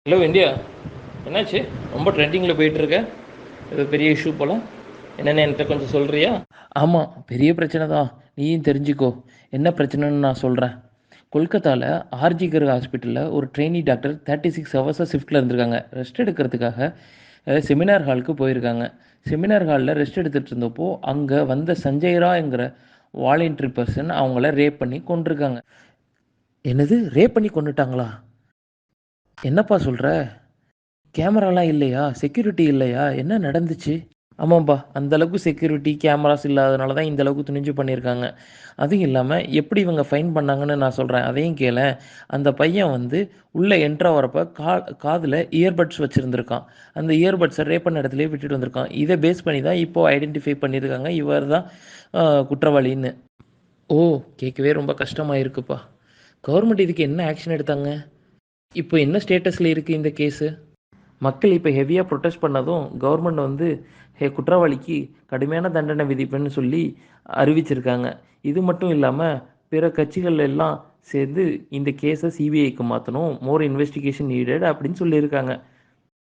Hello India, என்னாச்சு? ரொம்ப ட்ரெண்டிங்கில் போயிட்டுருக்க. இது பெரிய இஷ்யூ போல். என்னென்ன என்கிட்ட கொஞ்சம் சொல்கிறியா? ஆமாம், பெரிய பிரச்சனை தான். நீயும் தெரிஞ்சுக்கோ. என்ன பிரச்சனைன்னு நான் சொல்கிறேன். கொல்கத்தாவில் ஆர்ஜிகர் ஹாஸ்பிட்டலில் ஒரு ட்ரெயினி டாக்டர் 36 ஹவர்ஸாக ஷிஃப்ட்டில் இருந்திருக்காங்க. ரெஸ்ட் எடுக்கிறதுக்காக செமினார் ஹாலுக்கு போயிருக்காங்க. செமினார் ஹாலில் ரெஸ்ட் எடுத்துகிட்டு இருந்தப்போ அங்கே வந்த சஞ்சய்ராங்கிற வாலண்டரி பர்சன் அவங்கள ரேப் பண்ணி கொண்டிருக்காங்க. என்னது, ரேப் பண்ணி கொண்டுட்டாங்களா? என்னப்பா சொல்கிற? கேமராலாம் இல்லையா? செக்யூரிட்டி இல்லையா? என்ன நடந்துச்சு? ஆமாம்பா, அந்த அளவுக்கு செக்யூரிட்டி, கேமராஸ் இல்லாதனால தான் இந்த அளவுக்கு துணிஞ்சு பண்ணியிருக்காங்க. அதுவும் இல்லாம எப்படி இவங்க ஃபைன் பண்ணாங்கன்னு நான் சொல்றேன். அதையும் கேளேன். அந்த பையன் வந்து உள்ள என்ட்ரு ஆவறப்ப காதுல இயர்பட்ஸ் வச்சிருந்திருக்கான். அந்த இயர்பட்ஸ ரேப் பண்ண இடத்திலேயே விட்டுட்டு வந்திருக்கான். இத பேஸ் பண்ணி தான் இப்போ ஐடென்டிஃபை பண்ணியிருக்காங்க. இவர் தான் குற்றவாளின்னு. ஓ! கேட்கவே ரொம்ப கஷ்டமா இருக்குப்பா. கவர்மெண்ட் இதுக்கு என்ன ஆக்ஷன் எடுத்தாங்க? இப்போ என்ன ஸ்டேட்டஸ்ல இருக்கு இந்த கேஸு? மக்கள் இப்போ ஹெவியாக ப்ரொட்டஸ்ட் பண்ணதும் கவர்மெண்ட் வந்து குற்றவாளிக்கு கடுமையான தண்டனை விதிப்பேன்னு சொல்லி அறிவிச்சிருக்காங்க. இது மட்டும் இல்லாமல் பிற கட்சிகள் எல்லாம் சேர்ந்து இந்த கேஸை சிபிஐக்கு மாற்றணும், மோர் இன்வெஸ்டிகேஷன் நீடட் அப்படின்னு சொல்லியிருக்காங்க.